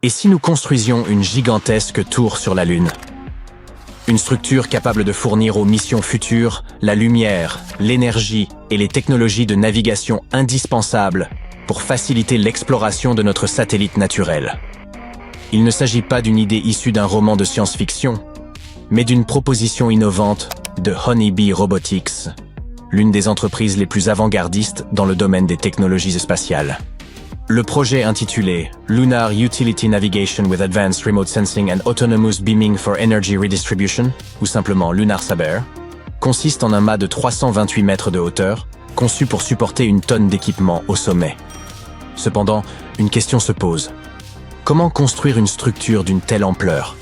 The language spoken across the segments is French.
Et si nous construisions une gigantesque tour sur la Lune? Une structure capable de fournir aux missions futures la lumière, l'énergie et les technologies de navigation indispensables pour faciliter l'exploration de notre satellite naturel. Il ne s'agit pas d'une idée issue d'un roman de science-fiction, mais d'une proposition innovante de Honeybee Robotics, l'une des entreprises les plus avant-gardistes dans le domaine des technologies spatiales. Le projet intitulé Lunar Utility Navigation with Advanced Remote Sensing and Autonomous Beaming for Energy Redistribution, ou simplement Lunar Saber, consiste en un mât de 328 mètres de hauteur, conçu pour supporter une tonne d'équipement au sommet. Cependant, une question se pose. Comment construire une structure d'une telle ampleur?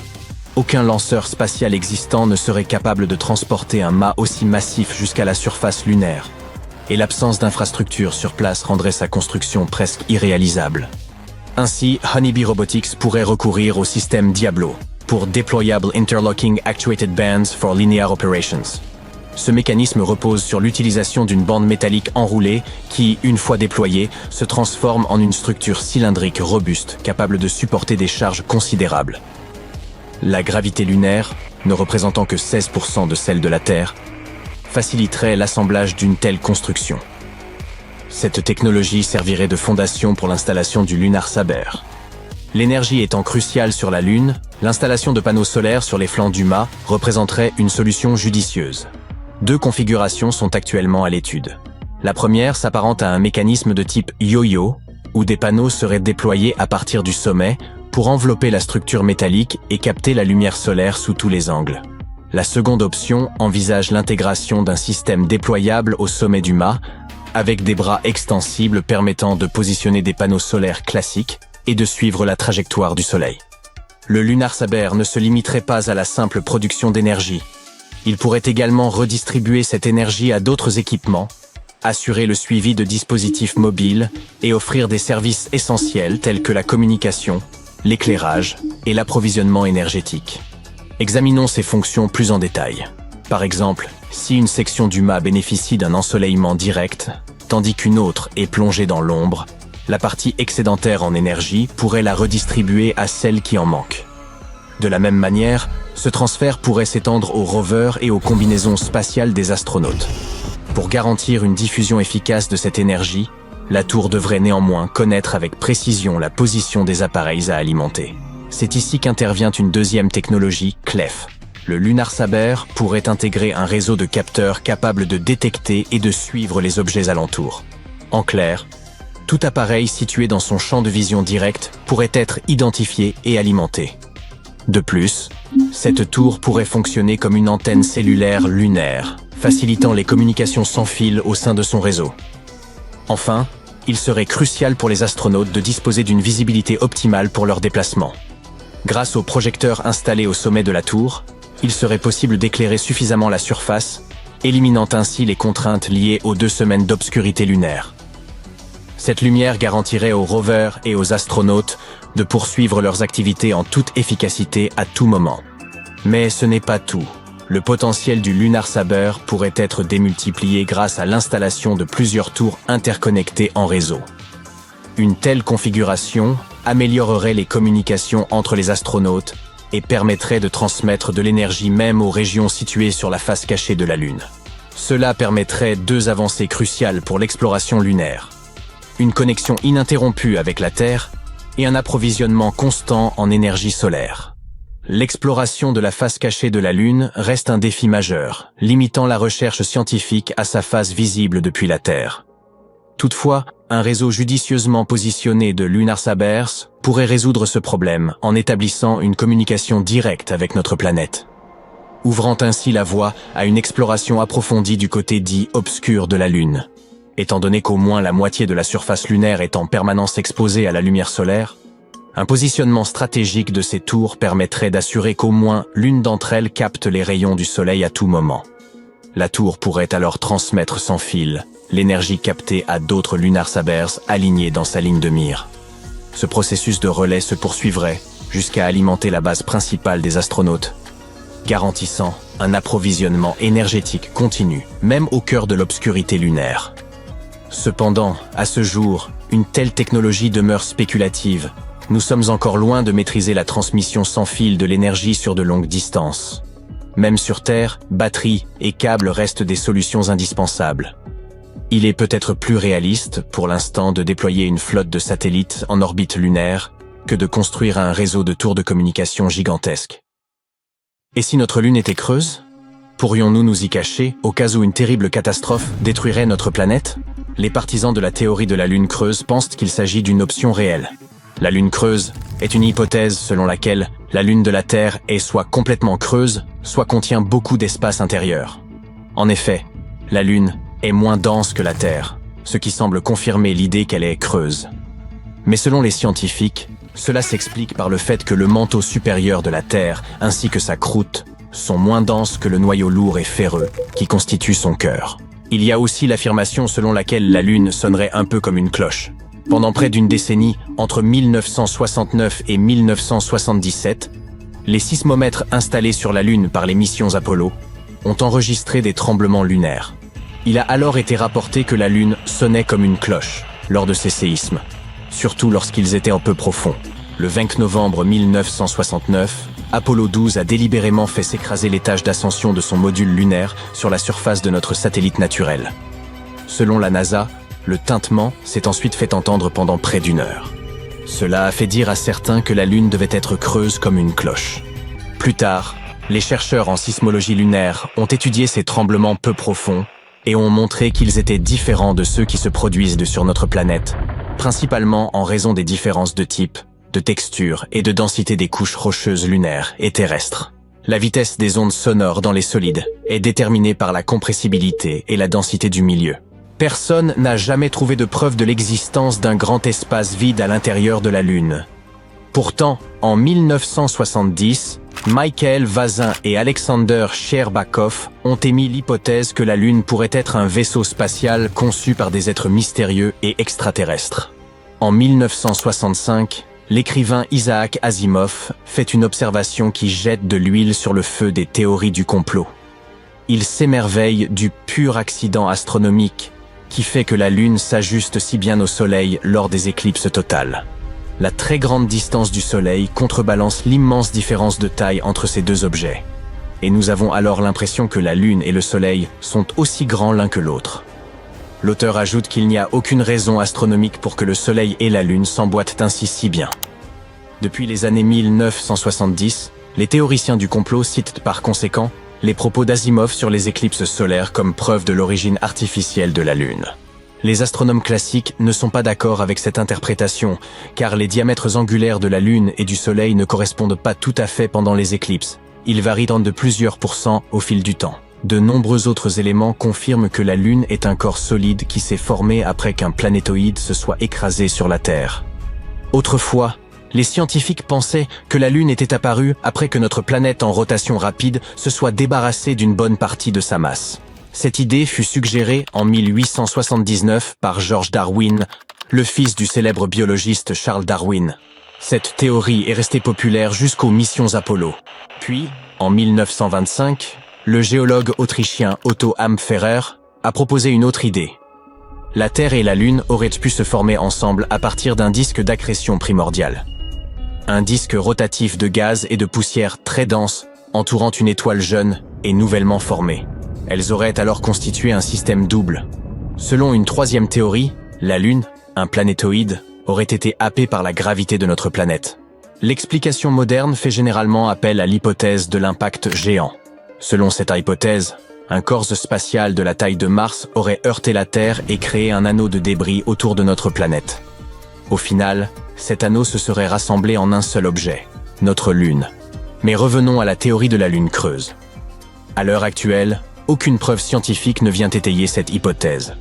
Aucun lanceur spatial existant ne serait capable de transporter un mât aussi massif jusqu'à la surface lunaire, et l'absence d'infrastructures sur place rendrait sa construction presque irréalisable. Ainsi, Honeybee Robotics pourrait recourir au système Diablo pour Deployable Interlocking Actuated Bands for Linear Operations. Ce mécanisme repose sur l'utilisation d'une bande métallique enroulée qui, une fois déployée, se transforme en une structure cylindrique robuste capable de supporter des charges considérables. La gravité lunaire, ne représentant que 16% de celle de la Terre, faciliterait l'assemblage d'une telle construction. Cette technologie servirait de fondation pour l'installation du Lunar Saber. L'énergie étant cruciale sur la Lune, l'installation de panneaux solaires sur les flancs du mât représenterait une solution judicieuse. 2 configurations sont actuellement à l'étude. La première s'apparente à un mécanisme de type yo-yo, où des panneaux seraient déployés à partir du sommet pour envelopper la structure métallique et capter la lumière solaire sous tous les angles. La seconde option envisage l'intégration d'un système déployable au sommet du mât, avec des bras extensibles permettant de positionner des panneaux solaires classiques et de suivre la trajectoire du Soleil. Le Lunar Saber ne se limiterait pas à la simple production d'énergie. Il pourrait également redistribuer cette énergie à d'autres équipements, assurer le suivi de dispositifs mobiles et offrir des services essentiels tels que la communication, l'éclairage et l'approvisionnement énergétique. Examinons ces fonctions plus en détail. Par exemple, si une section du mât bénéficie d'un ensoleillement direct, tandis qu'une autre est plongée dans l'ombre, la partie excédentaire en énergie pourrait la redistribuer à celle qui en manque. De la même manière, ce transfert pourrait s'étendre aux rovers et aux combinaisons spatiales des astronautes. Pour garantir une diffusion efficace de cette énergie, la tour devrait néanmoins connaître avec précision la position des appareils à alimenter. C'est ici qu'intervient une deuxième technologie, CLEF. Le Lunar Saber pourrait intégrer un réseau de capteurs capables de détecter et de suivre les objets alentours. En clair, tout appareil situé dans son champ de vision direct pourrait être identifié et alimenté. De plus, cette tour pourrait fonctionner comme une antenne cellulaire lunaire, facilitant les communications sans fil au sein de son réseau. Enfin, il serait crucial pour les astronautes de disposer d'une visibilité optimale pour leurs déplacements. Grâce aux projecteurs installés au sommet de la tour, il serait possible d'éclairer suffisamment la surface, éliminant ainsi les contraintes liées aux 2 semaines d'obscurité lunaire. Cette lumière garantirait aux rovers et aux astronautes de poursuivre leurs activités en toute efficacité à tout moment. Mais ce n'est pas tout. Le potentiel du Lunar Saber pourrait être démultiplié grâce à l'installation de plusieurs tours interconnectées en réseau. Une telle configuration améliorerait les communications entre les astronautes et permettrait de transmettre de l'énergie même aux régions situées sur la face cachée de la Lune. Cela permettrait 2 avancées cruciales pour l'exploration lunaire. Une connexion ininterrompue avec la Terre et un approvisionnement constant en énergie solaire. L'exploration de la face cachée de la Lune reste un défi majeur, limitant la recherche scientifique à sa face visible depuis la Terre. Toutefois, un réseau judicieusement positionné de Lunar Sabers pourrait résoudre ce problème en établissant une communication directe avec notre planète, ouvrant ainsi la voie à une exploration approfondie du côté dit obscur de la Lune. Étant donné qu'au moins la moitié de la surface lunaire est en permanence exposée à la lumière solaire, un positionnement stratégique de ces tours permettrait d'assurer qu'au moins l'une d'entre elles capte les rayons du Soleil à tout moment. La tour pourrait alors transmettre sans fil l'énergie captée à d'autres Lunar Sabers alignés dans sa ligne de mire. Ce processus de relais se poursuivrait jusqu'à alimenter la base principale des astronautes, garantissant un approvisionnement énergétique continu, même au cœur de l'obscurité lunaire. Cependant, à ce jour, une telle technologie demeure spéculative, nous sommes encore loin de maîtriser la transmission sans fil de l'énergie sur de longues distances. Même sur Terre, batteries et câbles restent des solutions indispensables. Il est peut-être plus réaliste, pour l'instant, de déployer une flotte de satellites en orbite lunaire que de construire un réseau de tours de communication gigantesques. Et si notre Lune était creuse? Pourrions-nous nous y cacher au cas où une terrible catastrophe détruirait notre planète? Les partisans de la théorie de la Lune creuse pensent qu'il s'agit d'une option réelle. La Lune creuse est une hypothèse selon laquelle la Lune de la Terre est soit complètement creuse, soit contient beaucoup d'espace intérieur. En effet, la Lune est moins dense que la Terre, ce qui semble confirmer l'idée qu'elle est creuse. Mais selon les scientifiques, cela s'explique par le fait que le manteau supérieur de la Terre ainsi que sa croûte sont moins denses que le noyau lourd et ferreux qui constitue son cœur. Il y a aussi l'affirmation selon laquelle la Lune sonnerait un peu comme une cloche. Pendant près d'une décennie, entre 1969 et 1977, les sismomètres installés sur la Lune par les missions Apollo ont enregistré des tremblements lunaires. Il a alors été rapporté que la Lune sonnait comme une cloche lors de ces séismes, surtout lorsqu'ils étaient un peu profonds. Le 20 novembre 1969, Apollo 12 a délibérément fait s'écraser l'étage d'ascension de son module lunaire sur la surface de notre satellite naturel. Selon la NASA, le tintement s'est ensuite fait entendre pendant près d'1 heure. Cela a fait dire à certains que la Lune devait être creuse comme une cloche. Plus tard, les chercheurs en sismologie lunaire ont étudié ces tremblements peu profonds et ont montré qu'ils étaient différents de ceux qui se produisent sur notre planète, principalement en raison des différences de type, de texture et de densité des couches rocheuses lunaires et terrestres. La vitesse des ondes sonores dans les solides est déterminée par la compressibilité et la densité du milieu. Personne n'a jamais trouvé de preuve de l'existence d'un grand espace vide à l'intérieur de la Lune. Pourtant, en 1970, Michael Vazin et Alexander Shcherbakov ont émis l'hypothèse que la Lune pourrait être un vaisseau spatial conçu par des êtres mystérieux et extraterrestres. En 1965, l'écrivain Isaac Asimov fait une observation qui jette de l'huile sur le feu des théories du complot. Il s'émerveille du pur accident astronomique qui fait que la Lune s'ajuste si bien au Soleil lors des éclipses totales. La très grande distance du Soleil contrebalance l'immense différence de taille entre ces deux objets. Et nous avons alors l'impression que la Lune et le Soleil sont aussi grands l'un que l'autre. L'auteur ajoute qu'il n'y a aucune raison astronomique pour que le Soleil et la Lune s'emboîtent ainsi si bien. Depuis les années 1970, les théoriciens du complot citent par conséquent les propos d'Asimov sur les éclipses solaires comme preuve de l'origine artificielle de la Lune. Les astronomes classiques ne sont pas d'accord avec cette interprétation, car les diamètres angulaires de la Lune et du Soleil ne correspondent pas tout à fait pendant les éclipses. Ils varient de plusieurs pourcents au fil du temps. De nombreux autres éléments confirment que la Lune est un corps solide qui s'est formé après qu'un planétoïde se soit écrasé sur la Terre. Autrefois, les scientifiques pensaient que la Lune était apparue après que notre planète en rotation rapide se soit débarrassée d'une bonne partie de sa masse. Cette idée fut suggérée en 1879 par George Darwin, le fils du célèbre biologiste Charles Darwin. Cette théorie est restée populaire jusqu'aux missions Apollo. Puis, en 1925, le géologue autrichien Otto Ampferer a proposé une autre idée. La Terre et la Lune auraient pu se former ensemble à partir d'un disque d'accrétion primordial. Un disque rotatif de gaz et de poussière très dense entourant une étoile jeune et nouvellement formée. Elles auraient alors constitué un système double. Selon une troisième théorie, la Lune, un planétoïde, aurait été happée par la gravité de notre planète. L'explication moderne fait généralement appel à l'hypothèse de l'impact géant. Selon cette hypothèse, un corps spatial de la taille de Mars aurait heurté la Terre et créé un anneau de débris autour de notre planète. Au final, cet anneau se serait rassemblé en un seul objet, notre Lune. Mais revenons à la théorie de la Lune creuse. À l'heure actuelle, aucune preuve scientifique ne vient étayer cette hypothèse.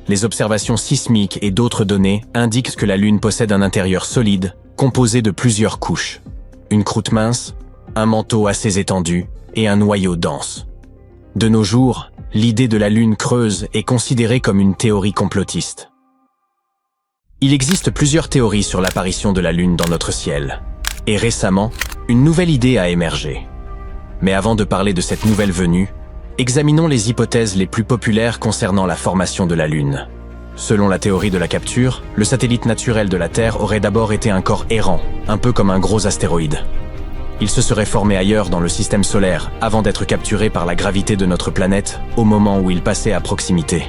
Les observations sismiques et d'autres données indiquent que la Lune possède un intérieur solide, composé de plusieurs couches. Une croûte mince, un manteau assez étendu et un noyau dense. De nos jours, l'idée de la Lune creuse est considérée comme une théorie complotiste. Il existe plusieurs théories sur l'apparition de la Lune dans notre ciel. Et récemment, une nouvelle idée a émergé. Mais avant de parler de cette nouvelle venue, examinons les hypothèses les plus populaires concernant la formation de la Lune. Selon la théorie de la capture, le satellite naturel de la Terre aurait d'abord été un corps errant, un peu comme un gros astéroïde. Il se serait formé ailleurs dans le système solaire avant d'être capturé par la gravité de notre planète au moment où il passait à proximité.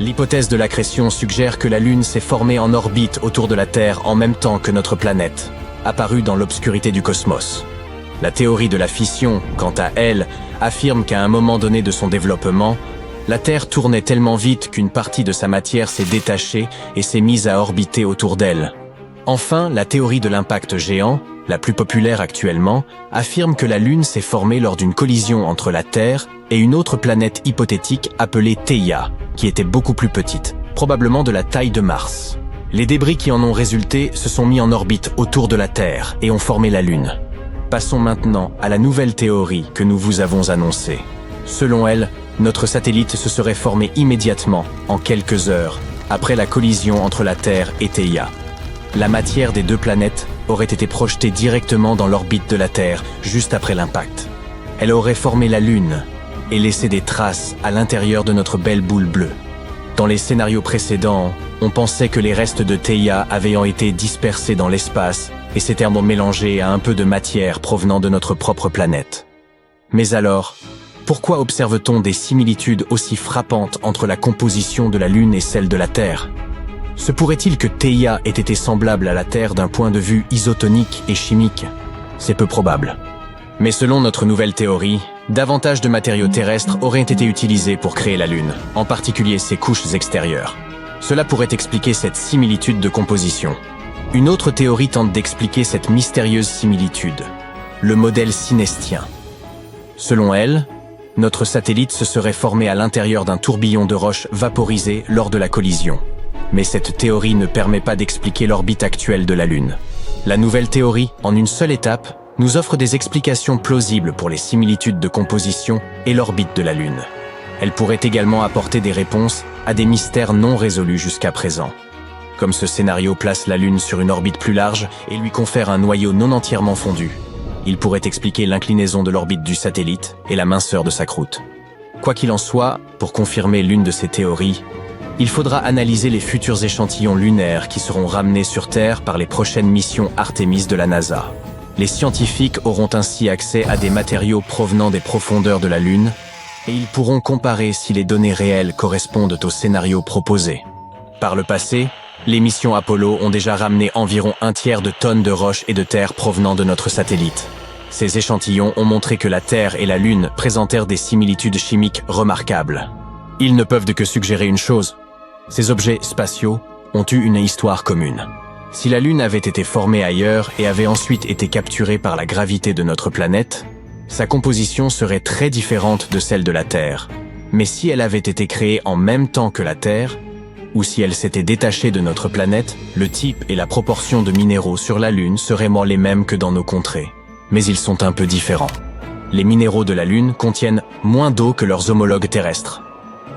L'hypothèse de l'accrétion suggère que la Lune s'est formée en orbite autour de la Terre en même temps que notre planète, apparue dans l'obscurité du cosmos. La théorie de la fission, quant à elle, affirme qu'à un moment donné de son développement, la Terre tournait tellement vite qu'une partie de sa matière s'est détachée et s'est mise à orbiter autour d'elle. Enfin, la théorie de l'impact géant, la plus populaire actuellement, affirme que la Lune s'est formée lors d'une collision entre la Terre et une autre planète hypothétique appelée Theia, qui était beaucoup plus petite, probablement de la taille de Mars. Les débris qui en ont résulté se sont mis en orbite autour de la Terre et ont formé la Lune. Passons maintenant à la nouvelle théorie que nous vous avons annoncée. Selon elle, notre satellite se serait formé immédiatement, en quelques heures, après la collision entre la Terre et Theia. La matière des deux planètes aurait été projetée directement dans l'orbite de la Terre juste après l'impact. Elle aurait formé la Lune et laissé des traces à l'intérieur de notre belle boule bleue. Dans les scénarios précédents, on pensait que les restes de Theia avaient été dispersés dans l'espace et s'étaient mélangés à un peu de matière provenant de notre propre planète. Mais alors, pourquoi observe-t-on des similitudes aussi frappantes entre la composition de la Lune et celle de la Terre? Se pourrait-il que Theia ait été semblable à la Terre d'un point de vue isotonique et chimique? C'est peu probable. Mais selon notre nouvelle théorie, davantage de matériaux terrestres auraient été utilisés pour créer la Lune, en particulier ses couches extérieures. Cela pourrait expliquer cette similitude de composition. Une autre théorie tente d'expliquer cette mystérieuse similitude, le modèle synestien. Selon elle, notre satellite se serait formé à l'intérieur d'un tourbillon de roches vaporisées lors de la collision. Mais cette théorie ne permet pas d'expliquer l'orbite actuelle de la Lune. La nouvelle théorie, en une seule étape, nous offre des explications plausibles pour les similitudes de composition et l'orbite de la Lune. Elle pourrait également apporter des réponses à des mystères non résolus jusqu'à présent. Comme ce scénario place la Lune sur une orbite plus large et lui confère un noyau non entièrement fondu, il pourrait expliquer l'inclinaison de l'orbite du satellite et la minceur de sa croûte. Quoi qu'il en soit, pour confirmer l'une de ces théories, il faudra analyser les futurs échantillons lunaires qui seront ramenés sur Terre par les prochaines missions Artemis de la NASA. Les scientifiques auront ainsi accès à des matériaux provenant des profondeurs de la Lune et ils pourront comparer si les données réelles correspondent au scénario proposé. Par le passé, les missions Apollo ont déjà ramené environ 1/3 de tonnes de roches et de terre provenant de notre satellite. Ces échantillons ont montré que la Terre et la Lune présentèrent des similitudes chimiques remarquables. Ils ne peuvent que suggérer une chose. Ces objets spatiaux ont eu une histoire commune. Si la Lune avait été formée ailleurs et avait ensuite été capturée par la gravité de notre planète, sa composition serait très différente de celle de la Terre. Mais si elle avait été créée en même temps que la Terre, ou si elle s'était détachée de notre planète, le type et la proportion de minéraux sur la Lune seraient les mêmes que dans nos contrées. Mais ils sont un peu différents. Les minéraux de la Lune contiennent moins d'eau que leurs homologues terrestres.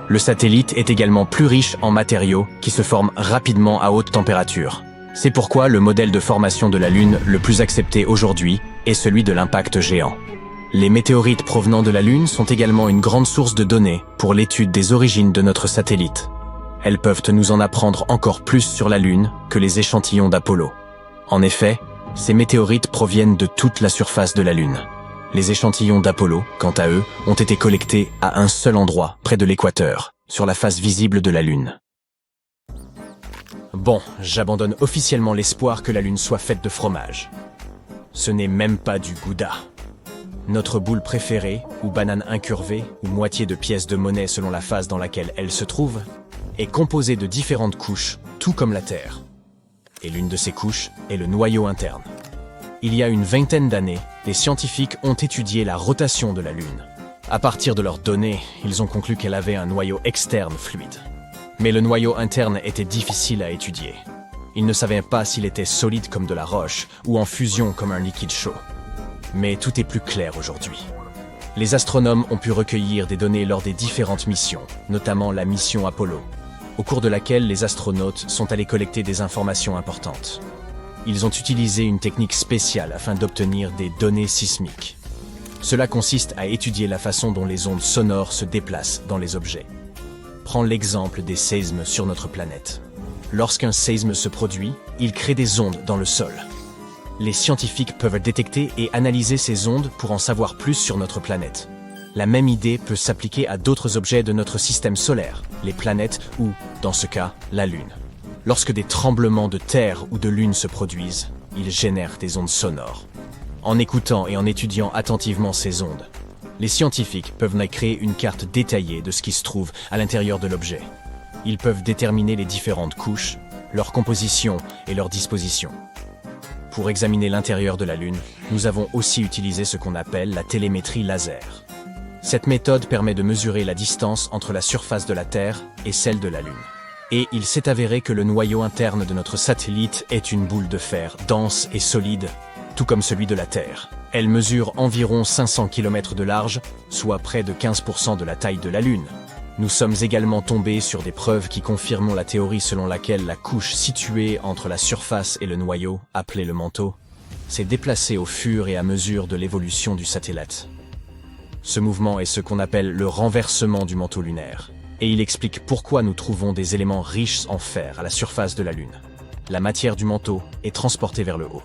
Le satellite est également plus riche en matériaux qui se forment rapidement à haute température. C'est pourquoi le modèle de formation de la Lune le plus accepté aujourd'hui est celui de l'impact géant. Les météorites provenant de la Lune sont également une grande source de données pour l'étude des origines de notre satellite. Elles peuvent nous en apprendre encore plus sur la Lune que les échantillons d'Apollo. En effet, ces météorites proviennent de toute la surface de la Lune. Les échantillons d'Apollo, quant à eux, ont été collectés à un seul endroit, près de l'équateur, sur la face visible de la Lune. Bon, j'abandonne officiellement l'espoir que la Lune soit faite de fromage. Ce n'est même pas du Gouda. Notre boule préférée, ou banane incurvée, ou moitié de pièces de monnaie selon la phase dans laquelle elle se trouve, est composée de différentes couches, tout comme la Terre. Et l'une de ces couches est le noyau interne. Il y a une vingtaine d'années, les scientifiques ont étudié la rotation de la Lune. À partir de leurs données, ils ont conclu qu'elle avait un noyau externe fluide. Mais le noyau interne était difficile à étudier. Ils ne savaient pas s'il était solide comme de la roche ou en fusion comme un liquide chaud. Mais tout est plus clair aujourd'hui. Les astronomes ont pu recueillir des données lors des différentes missions, notamment la mission Apollo, au cours de laquelle les astronautes sont allés collecter des informations importantes. Ils ont utilisé une technique spéciale afin d'obtenir des données sismiques. Cela consiste à étudier la façon dont les ondes sonores se déplacent dans les objets. Prends l'exemple des séismes sur notre planète. Lorsqu'un séisme se produit, il crée des ondes dans le sol. Les scientifiques peuvent détecter et analyser ces ondes pour en savoir plus sur notre planète. La même idée peut s'appliquer à d'autres objets de notre système solaire, les planètes ou, dans ce cas, la Lune. Lorsque des tremblements de terre ou de lune se produisent, ils génèrent des ondes sonores. En écoutant et en étudiant attentivement ces ondes, les scientifiques peuvent créer une carte détaillée de ce qui se trouve à l'intérieur de l'objet. Ils peuvent déterminer les différentes couches, leur composition et leur disposition. Pour examiner l'intérieur de la Lune, nous avons aussi utilisé ce qu'on appelle la télémétrie laser. Cette méthode permet de mesurer la distance entre la surface de la Terre et celle de la Lune. Et il s'est avéré que le noyau interne de notre satellite est une boule de fer dense et solide, tout comme celui de la Terre. Elle mesure environ 500 km de large, soit près de 15% de la taille de la Lune. Nous sommes également tombés sur des preuves qui confirment la théorie selon laquelle la couche située entre la surface et le noyau, appelée le manteau, s'est déplacée au fur et à mesure de l'évolution du satellite. Ce mouvement est ce qu'on appelle le renversement du manteau lunaire, et il explique pourquoi nous trouvons des éléments riches en fer à la surface de la Lune. La matière du manteau est transportée vers le haut,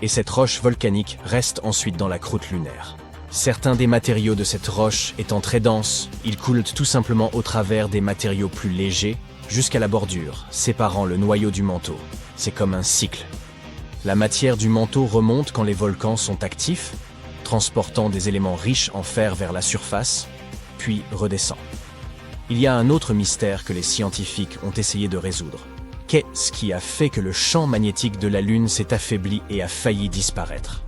et cette roche volcanique reste ensuite dans la croûte lunaire. Certains des matériaux de cette roche étant très denses, ils coulent tout simplement au travers des matériaux plus légers jusqu'à la bordure, séparant le noyau du manteau. C'est comme un cycle. La matière du manteau remonte quand les volcans sont actifs, transportant des éléments riches en fer vers la surface, puis redescend. Il y a un autre mystère que les scientifiques ont essayé de résoudre. Qu'est-ce qui a fait que le champ magnétique de la Lune s'est affaibli et a failli disparaître?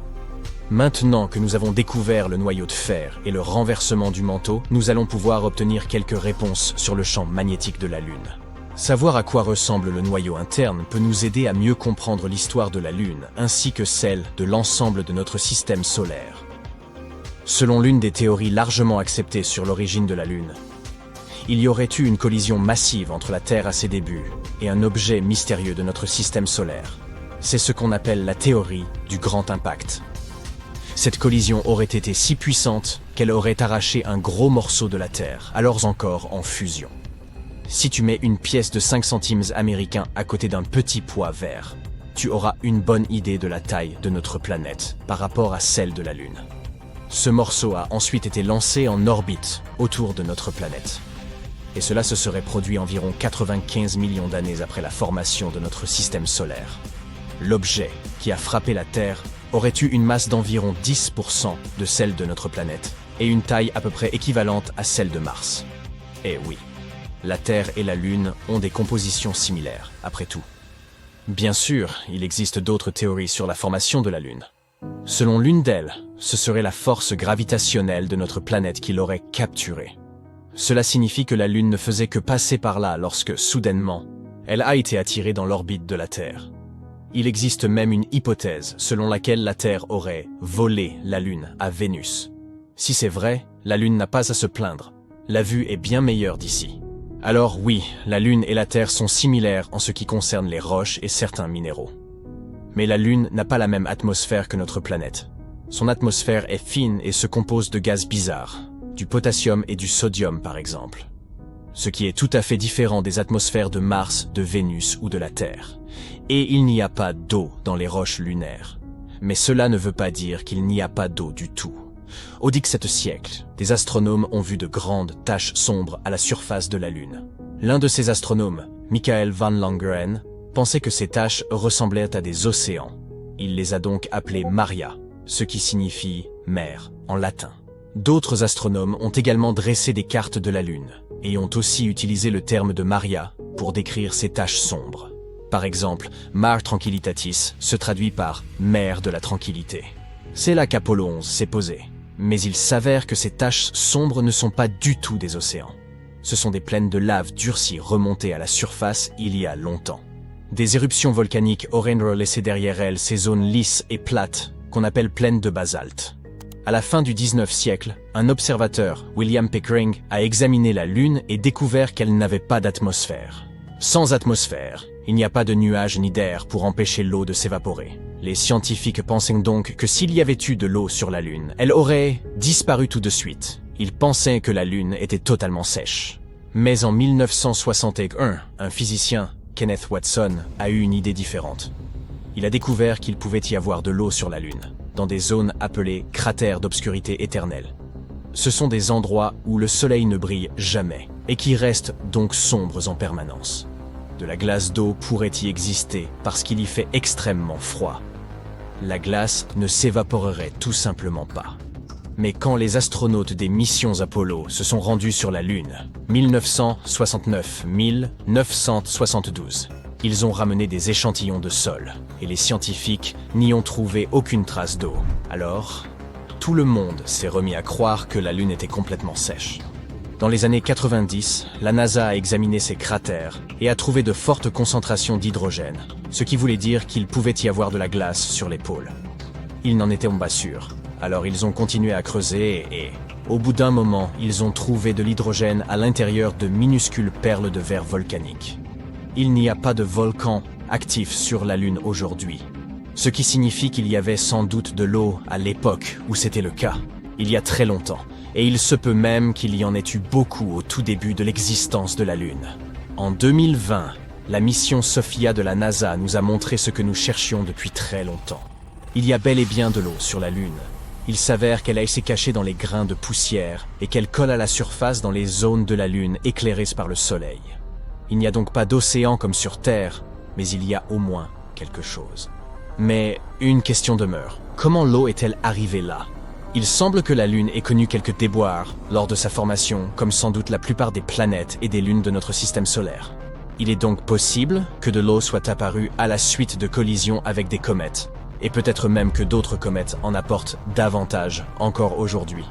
Maintenant que nous avons découvert le noyau de fer et le renversement du manteau, nous allons pouvoir obtenir quelques réponses sur le champ magnétique de la Lune. Savoir à quoi ressemble le noyau interne peut nous aider à mieux comprendre l'histoire de la Lune, ainsi que celle de l'ensemble de notre système solaire. Selon l'une des théories largement acceptées sur l'origine de la Lune, il y aurait eu une collision massive entre la Terre à ses débuts et un objet mystérieux de notre système solaire. C'est ce qu'on appelle la théorie du grand impact. Cette collision aurait été si puissante qu'elle aurait arraché un gros morceau de la Terre, alors encore en fusion. Si tu mets une pièce de 5 centimes américains à côté d'un petit pois vert, tu auras une bonne idée de la taille de notre planète par rapport à celle de la Lune. Ce morceau a ensuite été lancé en orbite autour de notre planète. Et cela se serait produit environ 95 millions d'années après la formation de notre système solaire. L'objet qui a frappé la Terre aurait eu une masse d'environ 10% de celle de notre planète et une taille à peu près équivalente à celle de Mars. Et oui, la Terre et la Lune ont des compositions similaires, après tout. Bien sûr, il existe d'autres théories sur la formation de la Lune. Selon l'une d'elles, ce serait la force gravitationnelle de notre planète qui l'aurait capturée. Cela signifie que la Lune ne faisait que passer par là lorsque, soudainement, elle a été attirée dans l'orbite de la Terre. Il existe même une hypothèse selon laquelle la Terre aurait volé la Lune à Vénus. Si c'est vrai, la Lune n'a pas à se plaindre. La vue est bien meilleure d'ici. Alors oui, la Lune et la Terre sont similaires en ce qui concerne les roches et certains minéraux. Mais la Lune n'a pas la même atmosphère que notre planète. Son atmosphère est fine et se compose de gaz bizarres, du potassium et du sodium par exemple. Ce qui est tout à fait différent des atmosphères de Mars, de Vénus ou de la Terre. Et il n'y a pas d'eau dans les roches lunaires. Mais cela ne veut pas dire qu'il n'y a pas d'eau du tout. Au XVIIe siècle, des astronomes ont vu de grandes taches sombres à la surface de la Lune. L'un de ces astronomes, Michael van Langeren, pensait que ces taches ressemblaient à des océans. Il les a donc appelées Maria, ce qui signifie « mer » en latin. D'autres astronomes ont également dressé des cartes de la Lune et ont aussi utilisé le terme de Maria pour décrire ces taches sombres. Par exemple, Mare Tranquillitatis se traduit par « mer de la tranquillité ». C'est là qu'Apollo 11 s'est posé. Mais il s'avère que ces taches sombres ne sont pas du tout des océans. Ce sont des plaines de lave durcies remontées à la surface il y a longtemps. Des éruptions volcaniques auraient laissé derrière elles ces zones lisses et plates qu'on appelle plaines de basalte. À la fin du XIXe siècle, un observateur, William Pickering, a examiné la Lune et découvert qu'elle n'avait pas d'atmosphère. Sans atmosphère, il n'y a pas de nuages ni d'air pour empêcher l'eau de s'évaporer. Les scientifiques pensaient donc que s'il y avait eu de l'eau sur la Lune, elle aurait disparu tout de suite. Ils pensaient que la Lune était totalement sèche. Mais en 1961, un physicien, Kenneth Watson, a eu une idée différente. Il a découvert qu'il pouvait y avoir de l'eau sur la Lune, dans des zones appelées cratères d'obscurité éternelle. Ce sont des endroits où le soleil ne brille jamais, et qui restent donc sombres en permanence. De la glace d'eau pourrait y exister parce qu'il y fait extrêmement froid. La glace ne s'évaporerait tout simplement pas. Mais quand les astronautes des missions Apollo se sont rendus sur la Lune, 1969-1972, ils ont ramené des échantillons de sol, et les scientifiques n'y ont trouvé aucune trace d'eau. Alors, tout le monde s'est remis à croire que la Lune était complètement sèche. Dans les années 90, la NASA a examiné ces cratères et a trouvé de fortes concentrations d'hydrogène, ce qui voulait dire qu'il pouvait y avoir de la glace sur les pôles. Ils n'en étaient pas sûrs, alors ils ont continué à creuser et, au bout d'un moment, ils ont trouvé de l'hydrogène à l'intérieur de minuscules perles de verre volcaniques. Il n'y a pas de volcan actif sur la Lune aujourd'hui, ce qui signifie qu'il y avait sans doute de l'eau à l'époque où c'était le cas, il y a très longtemps. Et il se peut même qu'il y en ait eu beaucoup au tout début de l'existence de la Lune. En 2020, la mission Sophia de la NASA nous a montré ce que nous cherchions depuis très longtemps. Il y a bel et bien de l'eau sur la Lune. Il s'avère qu'elle a été cachée dans les grains de poussière et qu'elle colle à la surface dans les zones de la Lune éclairées par le Soleil. Il n'y a donc pas d'océan comme sur Terre, mais il y a au moins quelque chose. Mais une question demeure. Comment l'eau est-elle arrivée là ? Il semble que la Lune ait connu quelques déboires lors de sa formation, comme sans doute la plupart des planètes et des lunes de notre système solaire. Il est donc possible que de l'eau soit apparue à la suite de collisions avec des comètes, et peut-être même que d'autres comètes en apportent davantage encore aujourd'hui.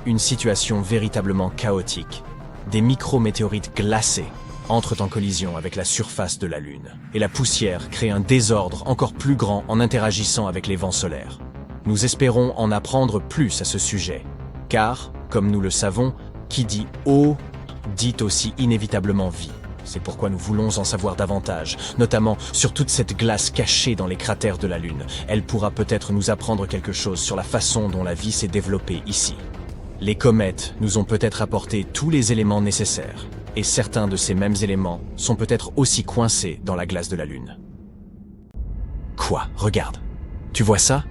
Une situation véritablement chaotique. Des micrométéorites glacées entrent en collision avec la surface de la Lune, et la poussière crée un désordre encore plus grand en interagissant avec les vents solaires. Nous espérons en apprendre plus à ce sujet, car, comme nous le savons, qui dit eau dit aussi inévitablement vie. C'est pourquoi nous voulons en savoir davantage, notamment sur toute cette glace cachée dans les cratères de la Lune. Elle pourra peut-être nous apprendre quelque chose sur la façon dont la vie s'est développée ici. Les comètes nous ont peut-être apporté tous les éléments nécessaires, et certains de ces mêmes éléments sont peut-être aussi coincés dans la glace de la Lune. Quoi ? Regarde. Tu vois ça ?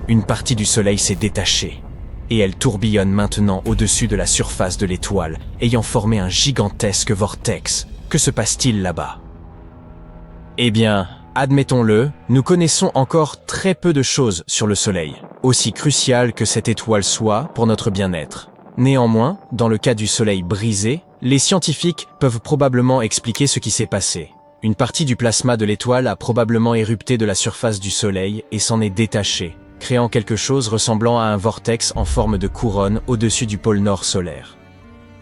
Une partie du Soleil s'est détachée, et elle tourbillonne maintenant au-dessus de la surface de l'étoile, ayant formé un gigantesque vortex. Que se passe-t-il là-bas ? Eh bien, admettons-le, nous connaissons encore très peu de choses sur le Soleil, aussi crucial que cette étoile soit pour notre bien-être. Néanmoins, dans le cas du Soleil brisé, les scientifiques peuvent probablement expliquer ce qui s'est passé. Une partie du plasma de l'étoile a probablement érupté de la surface du Soleil et s'en est détachée, créant quelque chose ressemblant à un vortex en forme de couronne au-dessus du pôle nord solaire.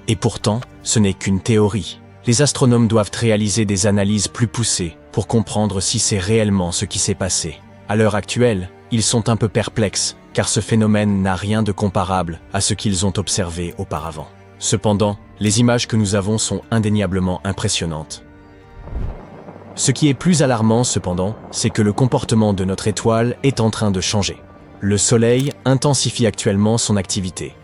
Et pourtant, ce n'est qu'une théorie. Les astronomes doivent réaliser des analyses plus poussées pour comprendre si c'est réellement ce qui s'est passé. À l'heure actuelle, ils sont un peu perplexes, car ce phénomène n'a rien de comparable à ce qu'ils ont observé auparavant. Cependant, les images que nous avons sont indéniablement impressionnantes. Ce qui est plus alarmant cependant, c'est que le comportement de notre étoile est en train de changer. Le Soleil intensifie actuellement son activité.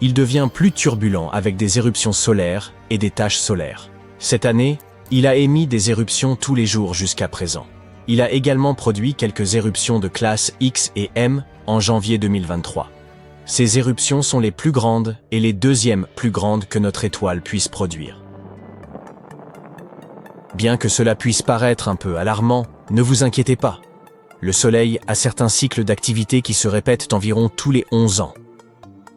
Il devient plus turbulent avec des éruptions solaires et des taches solaires. Cette année, il a émis des éruptions tous les jours jusqu'à présent. Il a également produit quelques éruptions de classe X et M en janvier 2023. Ces éruptions sont les plus grandes et les deuxièmes plus grandes que notre étoile puisse produire. Bien que cela puisse paraître un peu alarmant, ne vous inquiétez pas. Le Soleil a certains cycles d'activité qui se répètent environ tous les 11 ans.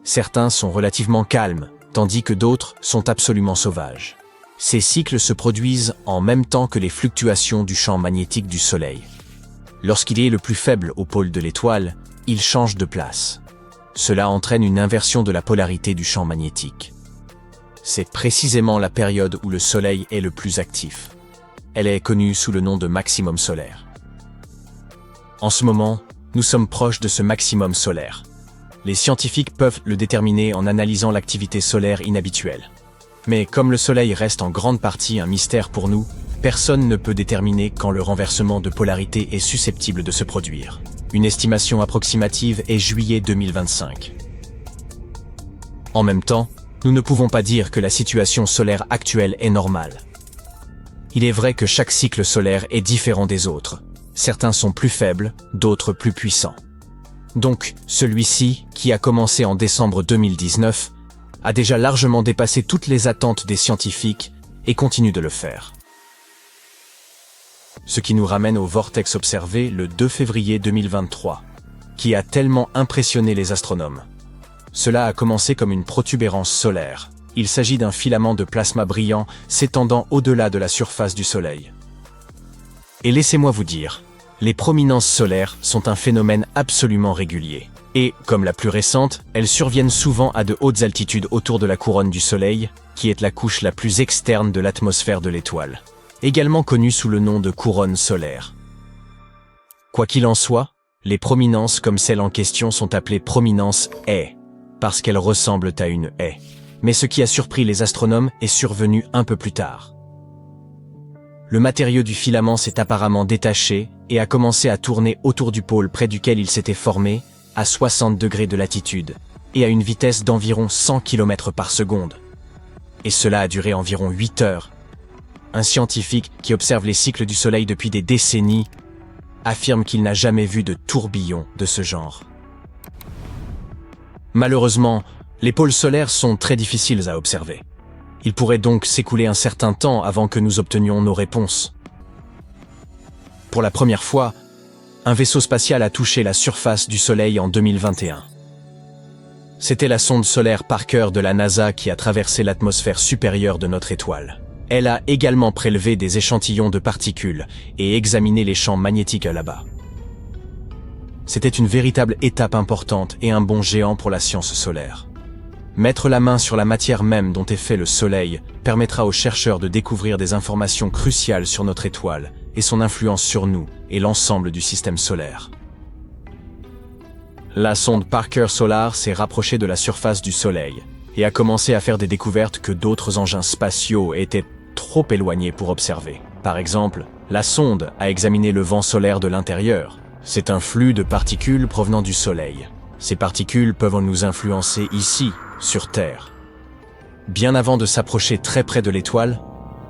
Certains sont relativement calmes, tandis que d'autres sont absolument sauvages. Ces cycles se produisent en même temps que les fluctuations du champ magnétique du Soleil. Lorsqu'il est le plus faible au pôle de l'étoile, il change de place. Cela entraîne une inversion de la polarité du champ magnétique. C'est précisément la période où le Soleil est le plus actif. Elle est connue sous le nom de maximum solaire. En ce moment, nous sommes proches de ce maximum solaire. Les scientifiques peuvent le déterminer en analysant l'activité solaire inhabituelle. Mais comme le Soleil reste en grande partie un mystère pour nous, personne ne peut déterminer quand le renversement de polarité est susceptible de se produire. Une estimation approximative est juillet 2025. En même temps, nous ne pouvons pas dire que la situation solaire actuelle est normale. Il est vrai que chaque cycle solaire est différent des autres. Certains sont plus faibles, d'autres plus puissants. Donc, celui-ci, qui a commencé en décembre 2019, a déjà largement dépassé toutes les attentes des scientifiques et continue de le faire. Ce qui nous ramène au vortex observé le 2 février 2023, qui a tellement impressionné les astronomes. Cela a commencé comme une protubérance solaire. Il s'agit d'un filament de plasma brillant s'étendant au-delà de la surface du Soleil. Et laissez-moi vous dire, les prominences solaires sont un phénomène absolument régulier. Et, comme la plus récente, elles surviennent souvent à de hautes altitudes autour de la couronne du Soleil, qui est la couche la plus externe de l'atmosphère de l'étoile, également connue sous le nom de couronne solaire. Quoi qu'il en soit, les prominences comme celle en question sont appelées prominences haies, parce qu'elles ressemblent à une haie. Mais ce qui a surpris les astronomes est survenu un peu plus tard. Le matériau du filament s'est apparemment détaché et a commencé à tourner autour du pôle près duquel il s'était formé, à 60 degrés de latitude, et à une vitesse d'environ 100 km par seconde. Et cela a duré environ 8 heures. Un scientifique qui observe les cycles du Soleil depuis des décennies affirme qu'il n'a jamais vu de tourbillon de ce genre. Malheureusement, les pôles solaires sont très difficiles à observer. Il pourrait donc s'écouler un certain temps avant que nous obtenions nos réponses. Pour la première fois, un vaisseau spatial a touché la surface du Soleil en 2021. C'était la sonde solaire Parker de la NASA qui a traversé l'atmosphère supérieure de notre étoile. Elle a également prélevé des échantillons de particules et examiné les champs magnétiques là-bas. C'était une véritable étape importante et un bond géant pour la science solaire. Mettre la main sur la matière même dont est fait le Soleil permettra aux chercheurs de découvrir des informations cruciales sur notre étoile et son influence sur nous et l'ensemble du système solaire. La sonde Parker Solar s'est rapprochée de la surface du Soleil et a commencé à faire des découvertes que d'autres engins spatiaux étaient trop éloignés pour observer. Par exemple, la sonde a examiné le vent solaire de l'intérieur. C'est un flux de particules provenant du Soleil. Ces particules peuvent nous influencer ici, sur Terre. Bien avant de s'approcher très près de l'étoile,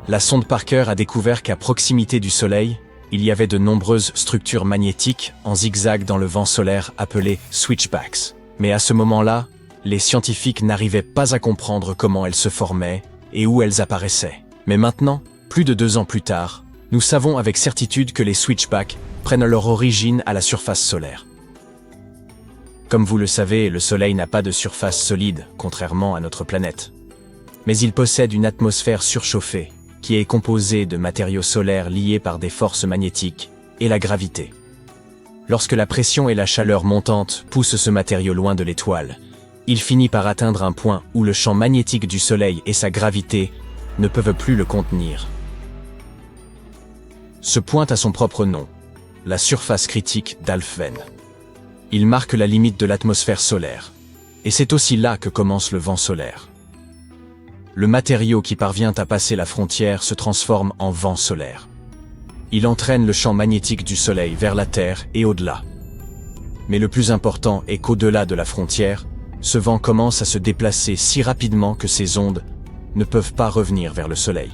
la sonde Parker a découvert qu'à proximité du Soleil, il y avait de nombreuses structures magnétiques en zigzag dans le vent solaire appelées switchbacks. Mais à ce moment-là, les scientifiques n'arrivaient pas à comprendre comment elles se formaient et où elles apparaissaient. Mais maintenant, plus de 2 ans plus tard, nous savons avec certitude que les switchbacks prennent leur origine à la surface solaire. Comme vous le savez, le Soleil n'a pas de surface solide, contrairement à notre planète. Mais il possède une atmosphère surchauffée, qui est composée de matériaux solaires liés par des forces magnétiques et la gravité. Lorsque la pression et la chaleur montante poussent ce matériau loin de l'étoile, il finit par atteindre un point où le champ magnétique du Soleil et sa gravité ne peuvent plus le contenir. Ce point a son propre nom, la surface critique d'Alfvén. Il marque la limite de l'atmosphère solaire, et c'est aussi là que commence le vent solaire. Le matériau qui parvient à passer la frontière se transforme en vent solaire. Il entraîne le champ magnétique du Soleil vers la Terre et au-delà. Mais le plus important est qu'au-delà de la frontière, ce vent commence à se déplacer si rapidement que ces ondes ne peuvent pas revenir vers le Soleil.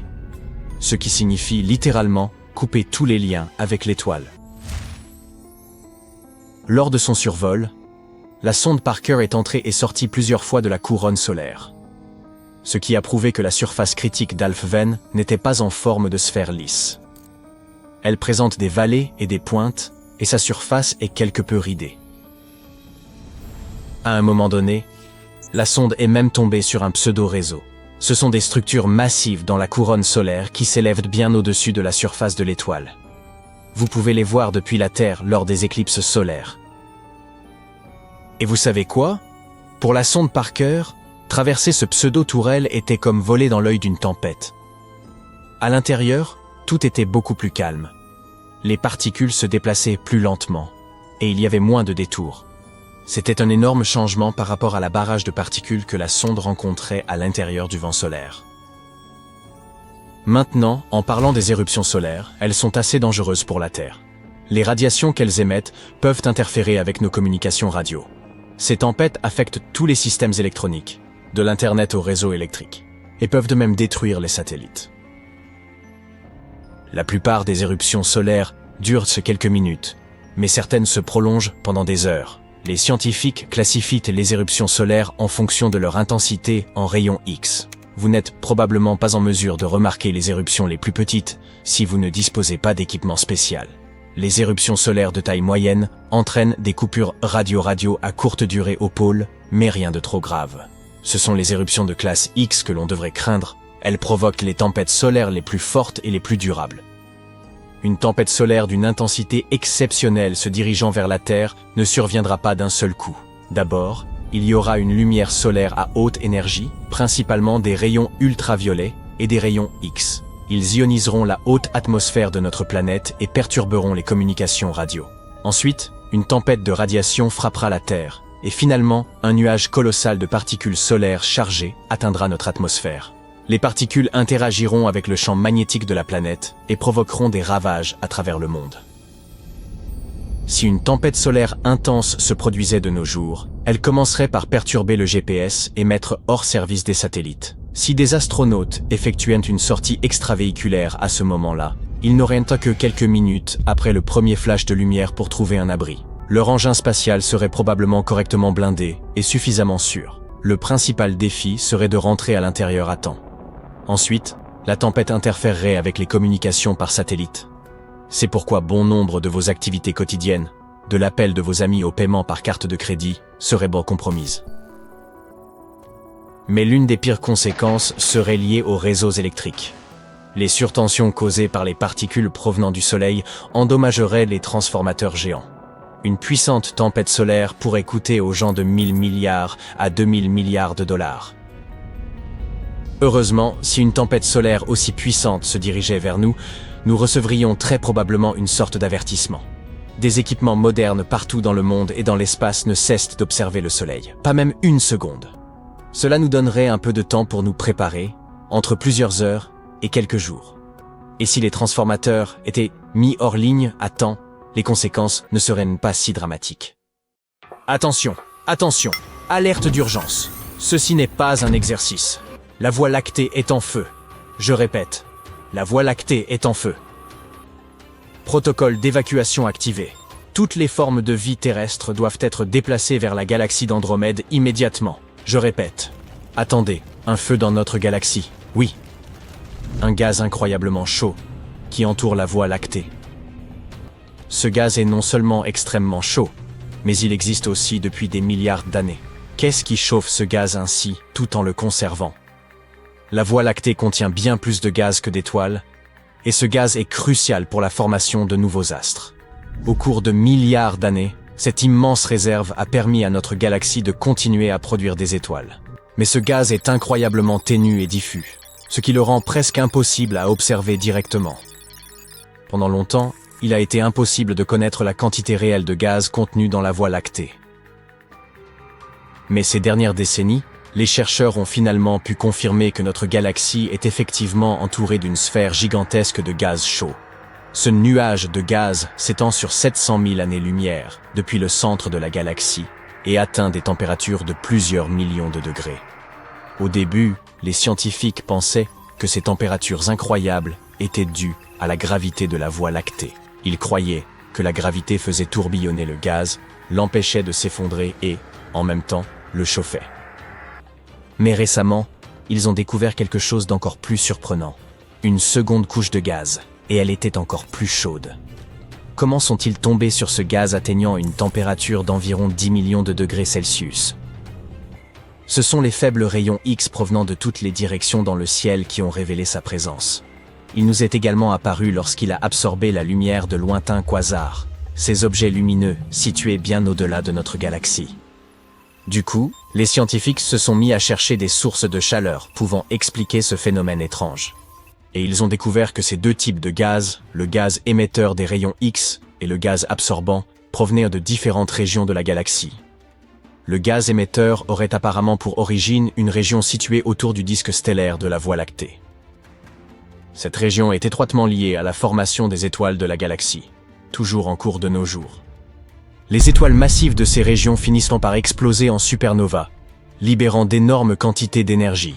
Ce qui signifie littéralement couper tous les liens avec l'étoile. Lors de son survol, la sonde Parker est entrée et sortie plusieurs fois de la couronne solaire. Ce qui a prouvé que la surface critique d'Alfvén n'était pas en forme de sphère lisse. Elle présente des vallées et des pointes, et sa surface est quelque peu ridée. À un moment donné, la sonde est même tombée sur un pseudo-réseau. Ce sont des structures massives dans la couronne solaire qui s'élèvent bien au-dessus de la surface de l'étoile. Vous pouvez les voir depuis la Terre lors des éclipses solaires. Et vous savez quoi? Pour la sonde Parker, traverser ce pseudo-tourelle était comme voler dans l'œil d'une tempête. À l'intérieur, tout était beaucoup plus calme. Les particules se déplaçaient plus lentement, et il y avait moins de détours. C'était un énorme changement par rapport à la barrage de particules que la sonde rencontrait à l'intérieur du vent solaire. Maintenant, en parlant des éruptions solaires, elles sont assez dangereuses pour la Terre. Les radiations qu'elles émettent peuvent interférer avec nos communications radio. Ces tempêtes affectent tous les systèmes électroniques. de l'Internet au réseau électrique, et peuvent de même détruire les satellites. La plupart des éruptions solaires durent quelques minutes, mais certaines se prolongent pendant des heures. Les scientifiques classifient les éruptions solaires en fonction de leur intensité en rayons X. Vous n'êtes probablement pas en mesure de remarquer les éruptions les plus petites si vous ne disposez pas d'équipement spécial. Les éruptions solaires de taille moyenne entraînent des coupures radio-radio à courte durée au pôle, mais rien de trop grave. Ce sont les éruptions de classe X que l'on devrait craindre. Elles provoquent les tempêtes solaires les plus fortes et les plus durables. Une tempête solaire d'une intensité exceptionnelle se dirigeant vers la Terre ne surviendra pas d'un seul coup. D'abord, il y aura une lumière solaire à haute énergie, principalement des rayons ultraviolets et des rayons X. Ils ioniseront la haute atmosphère de notre planète et perturberont les communications radio. Ensuite, une tempête de radiation frappera la Terre, et finalement, un nuage colossal de particules solaires chargées atteindra notre atmosphère. Les particules interagiront avec le champ magnétique de la planète et provoqueront des ravages à travers le monde. Si une tempête solaire intense se produisait de nos jours, elle commencerait par perturber le GPS et mettre hors service des satellites. Si des astronautes effectuaient une sortie extravéhiculaire à ce moment-là, ils n'auraient que quelques minutes après le premier flash de lumière pour trouver un abri. Leur engin spatial serait probablement correctement blindé et suffisamment sûr. Le principal défi serait de rentrer à l'intérieur à temps. Ensuite, la tempête interférerait avec les communications par satellite. C'est pourquoi bon nombre de vos activités quotidiennes, de l'appel de vos amis au paiement par carte de crédit, seraient compromises. Mais l'une des pires conséquences serait liée aux réseaux électriques. Les surtensions causées par les particules provenant du Soleil endommageraient les transformateurs géants. Une puissante tempête solaire pourrait coûter aux gens de 1000 milliards à 2000 milliards de dollars. Heureusement, si une tempête solaire aussi puissante se dirigeait vers nous, nous recevrions très probablement une sorte d'avertissement. Des équipements modernes partout dans le monde et dans l'espace ne cessent d'observer le Soleil, pas même une seconde. Cela nous donnerait un peu de temps pour nous préparer, entre plusieurs heures et quelques jours. Et si les transformateurs étaient mis hors ligne à temps, les conséquences ne seraient pas si dramatiques. Attention, attention, alerte d'urgence. Ceci n'est pas un exercice. La Voie lactée est en feu. Je répète, la Voie lactée est en feu. Protocole d'évacuation activé. Toutes les formes de vie terrestre doivent être déplacées vers la galaxie d'Andromède immédiatement. Je répète, attendez, un feu dans notre galaxie, oui. Un gaz incroyablement chaud qui entoure la Voie lactée. Ce gaz est non seulement extrêmement chaud, mais il existe aussi depuis des milliards d'années. Qu'est-ce qui chauffe ce gaz ainsi, tout en le conservant? La Voie lactée contient bien plus de gaz que d'étoiles, et ce gaz est crucial pour la formation de nouveaux astres. Au cours de milliards d'années, cette immense réserve a permis à notre galaxie de continuer à produire des étoiles. Mais ce gaz est incroyablement ténu et diffus, ce qui le rend presque impossible à observer directement. Pendant longtemps, il a été impossible de connaître la quantité réelle de gaz contenu dans la Voie lactée. Mais ces dernières décennies, les chercheurs ont finalement pu confirmer que notre galaxie est effectivement entourée d'une sphère gigantesque de gaz chaud. Ce nuage de gaz s'étend sur 700 000 années-lumière depuis le centre de la galaxie et atteint des températures de plusieurs millions de degrés. Au début, les scientifiques pensaient que ces températures incroyables étaient dues à la gravité de la Voie lactée. Ils croyaient que la gravité faisait tourbillonner le gaz, l'empêchait de s'effondrer et, en même temps, le chauffait. Mais récemment, ils ont découvert quelque chose d'encore plus surprenant. Une seconde couche de gaz, et elle était encore plus chaude. Comment sont-ils tombés sur ce gaz atteignant une température d'environ 10 millions de degrés Celsius? Ce sont les faibles rayons X provenant de toutes les directions dans le ciel qui ont révélé sa présence. Il nous est également apparu lorsqu'il a absorbé la lumière de lointains quasars, ces objets lumineux situés bien au-delà de notre galaxie. Du coup, les scientifiques se sont mis à chercher des sources de chaleur pouvant expliquer ce phénomène étrange. Et ils ont découvert que ces deux types de gaz, le gaz émetteur des rayons X et le gaz absorbant, provenaient de différentes régions de la galaxie. Le gaz émetteur aurait apparemment pour origine une région située autour du disque stellaire de la Voie lactée. Cette région est étroitement liée à la formation des étoiles de la galaxie, toujours en cours de nos jours. Les étoiles massives de ces régions finissant par exploser en supernova, libérant d'énormes quantités d'énergie.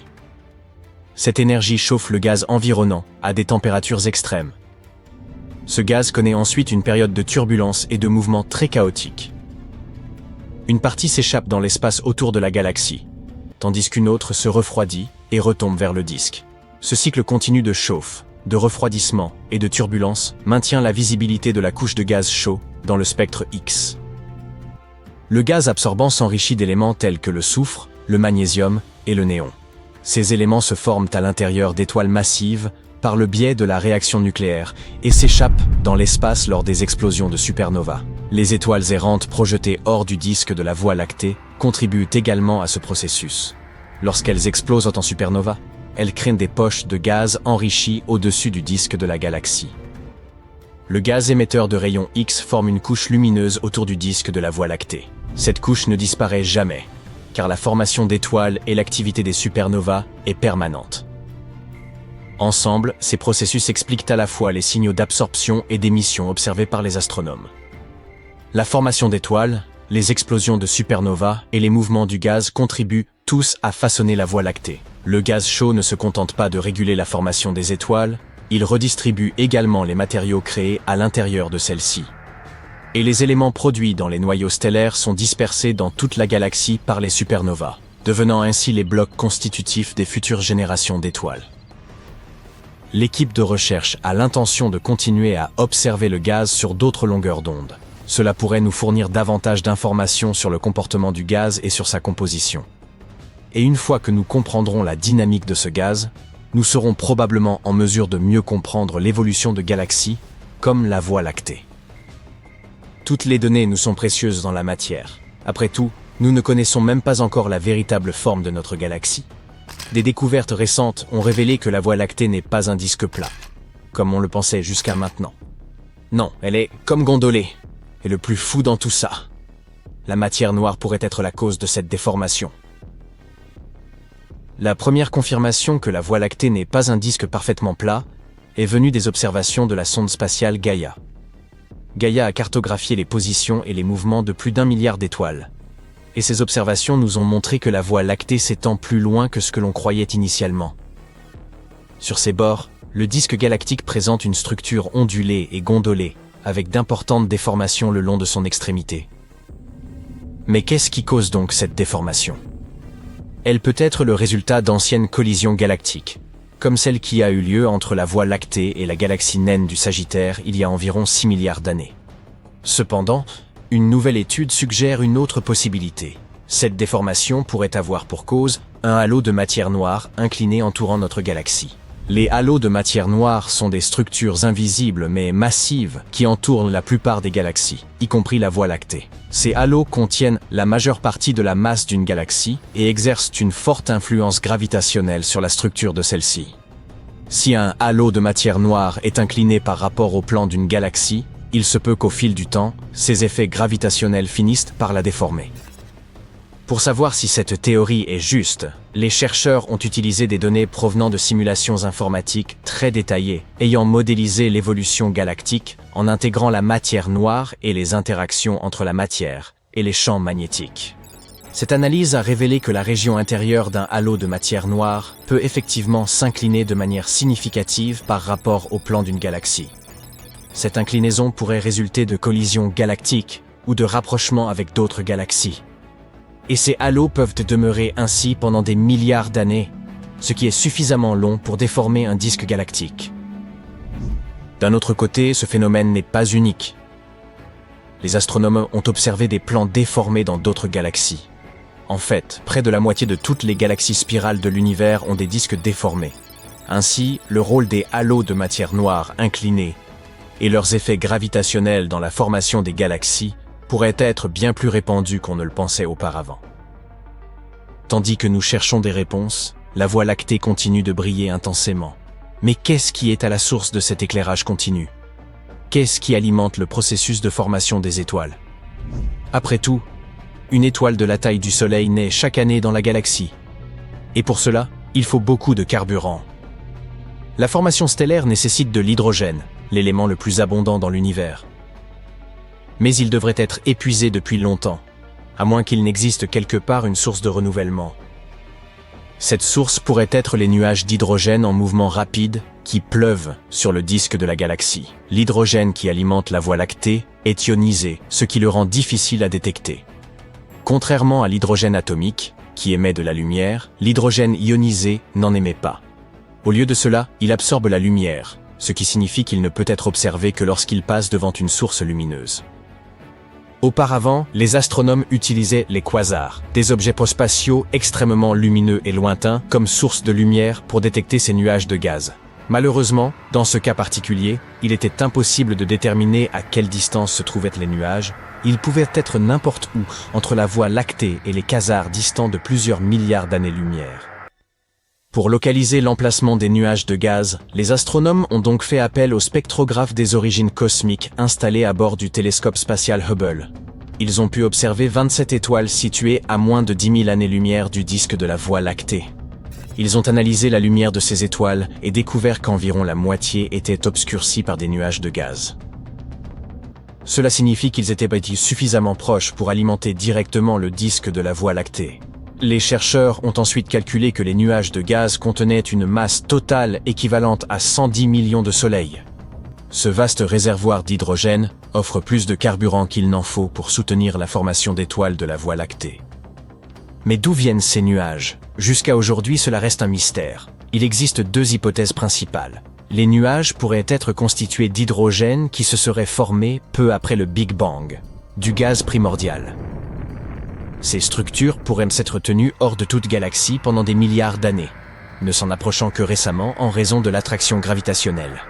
Cette énergie chauffe le gaz environnant à des températures extrêmes. Ce gaz connaît ensuite une période de turbulence et de mouvements très chaotiques. Une partie s'échappe dans l'espace autour de la galaxie, tandis qu'une autre se refroidit et retombe vers le disque. Ce cycle continu de chauffe, de refroidissement et de turbulence maintient la visibilité de la couche de gaz chaud dans le spectre X. Le gaz absorbant s'enrichit d'éléments tels que le soufre, le magnésium et le néon. Ces éléments se forment à l'intérieur d'étoiles massives par le biais de la réaction nucléaire et s'échappent dans l'espace lors des explosions de supernovas. Les étoiles errantes projetées hors du disque de la Voie lactée contribuent également à ce processus. Lorsqu'elles explosent en supernova, elles créent des poches de gaz enrichis au-dessus du disque de la galaxie. Le gaz émetteur de rayons X forme une couche lumineuse autour du disque de la Voie lactée. Cette couche ne disparaît jamais, car la formation d'étoiles et l'activité des supernovas est permanente. Ensemble, ces processus expliquent à la fois les signaux d'absorption et d'émission observés par les astronomes. La formation d'étoiles, les explosions de supernovas et les mouvements du gaz contribuent tous à façonner la Voie lactée. Le gaz chaud ne se contente pas de réguler la formation des étoiles, il redistribue également les matériaux créés à l'intérieur de celles-ci. Et les éléments produits dans les noyaux stellaires sont dispersés dans toute la galaxie par les supernovas, devenant ainsi les blocs constitutifs des futures générations d'étoiles. L'équipe de recherche a l'intention de continuer à observer le gaz sur d'autres longueurs d'onde. Cela pourrait nous fournir davantage d'informations sur le comportement du gaz et sur sa composition. Et une fois que nous comprendrons la dynamique de ce gaz, nous serons probablement en mesure de mieux comprendre l'évolution de galaxies, comme la Voie lactée. Toutes les données nous sont précieuses dans la matière. Après tout, nous ne connaissons même pas encore la véritable forme de notre galaxie. Des découvertes récentes ont révélé que la Voie lactée n'est pas un disque plat, comme on le pensait jusqu'à maintenant. Non, elle est comme gondolée. Et le plus fou dans tout ça, la matière noire pourrait être la cause de cette déformation. La première confirmation que la Voie lactée n'est pas un disque parfaitement plat est venue des observations de la sonde spatiale Gaïa. Gaïa a cartographié les positions et les mouvements de plus d'1 milliard d'étoiles. Et ces observations nous ont montré que la Voie lactée s'étend plus loin que ce que l'on croyait initialement. Sur ses bords, le disque galactique présente une structure ondulée et gondolée, avec d'importantes déformations le long de son extrémité. Mais qu'est-ce qui cause donc cette déformation ? Elle peut être le résultat d'anciennes collisions galactiques, comme celle qui a eu lieu entre la Voie lactée et la galaxie naine du Sagittaire il y a environ 6 milliards d'années. Cependant, une nouvelle étude suggère une autre possibilité. Cette déformation pourrait avoir pour cause un halo de matière noire incliné entourant notre galaxie. Les halos de matière noire sont des structures invisibles mais massives qui entourent la plupart des galaxies, y compris la Voie lactée. Ces halos contiennent la majeure partie de la masse d'une galaxie et exercent une forte influence gravitationnelle sur la structure de celle-ci. Si un halo de matière noire est incliné par rapport au plan d'une galaxie, il se peut qu'au fil du temps, ces effets gravitationnels finissent par la déformer. Pour savoir si cette théorie est juste, les chercheurs ont utilisé des données provenant de simulations informatiques très détaillées, ayant modélisé l'évolution galactique en intégrant la matière noire et les interactions entre la matière et les champs magnétiques. Cette analyse a révélé que la région intérieure d'un halo de matière noire peut effectivement s'incliner de manière significative par rapport au plan d'une galaxie. Cette inclinaison pourrait résulter de collisions galactiques ou de rapprochements avec d'autres galaxies. Et ces halos peuvent demeurer ainsi pendant des milliards d'années, ce qui est suffisamment long pour déformer un disque galactique. D'un autre côté, ce phénomène n'est pas unique. Les astronomes ont observé des plans déformés dans d'autres galaxies. En fait, près de la moitié de toutes les galaxies spirales de l'univers ont des disques déformés. Ainsi, le rôle des halos de matière noire inclinés et leurs effets gravitationnels dans la formation des galaxies pourrait être bien plus répandu qu'on ne le pensait auparavant. Tandis que nous cherchons des réponses, la Voie lactée continue de briller intensément. Mais qu'est-ce qui est à la source de cet éclairage continu ? Qu'est-ce qui alimente le processus de formation des étoiles ? Après tout, une étoile de la taille du Soleil naît chaque année dans la galaxie. Et pour cela, il faut beaucoup de carburant. La formation stellaire nécessite de l'hydrogène, l'élément le plus abondant dans l'univers. Mais il devrait être épuisé depuis longtemps. à moins qu'il n'existe quelque part une source de renouvellement. Cette source pourrait être les nuages d'hydrogène en mouvement rapide qui pleuvent sur le disque de la galaxie. L'hydrogène qui alimente la Voie lactée est ionisé, ce qui le rend difficile à détecter. Contrairement à l'hydrogène atomique, qui émet de la lumière, l'hydrogène ionisé n'en émet pas. Au lieu de cela, il absorbe la lumière, ce qui signifie qu'il ne peut être observé que lorsqu'il passe devant une source lumineuse. Auparavant, les astronomes utilisaient les quasars, des objets spatiaux extrêmement lumineux et lointains, comme source de lumière pour détecter ces nuages de gaz. Malheureusement, dans ce cas particulier, il était impossible de déterminer à quelle distance se trouvaient les nuages. Ils pouvaient être n'importe où, entre la Voie lactée et les quasars distants de plusieurs milliards d'années-lumière. Pour localiser l'emplacement des nuages de gaz, les astronomes ont donc fait appel au spectrographe des origines cosmiques installé à bord du télescope spatial Hubble. Ils ont pu observer 27 étoiles situées à moins de 10 000 années-lumière du disque de la Voie lactée. Ils ont analysé la lumière de ces étoiles et découvert qu'environ la moitié était obscurcie par des nuages de gaz. Cela signifie qu'ils étaient suffisamment proches pour alimenter directement le disque de la Voie lactée. Les chercheurs ont ensuite calculé que les nuages de gaz contenaient une masse totale équivalente à 110 millions de soleils. Ce vaste réservoir d'hydrogène offre plus de carburant qu'il n'en faut pour soutenir la formation d'étoiles de la Voie lactée. Mais d'où viennent ces nuages? Jusqu'à aujourd'hui, cela reste un mystère. Il existe deux hypothèses principales. Les nuages pourraient être constitués d'hydrogène qui se serait formé peu après le Big Bang, du gaz primordial. Ces structures pourraient s'être tenues hors de toute galaxie pendant des milliards d'années, ne s'en approchant que récemment en raison de l'attraction gravitationnelle.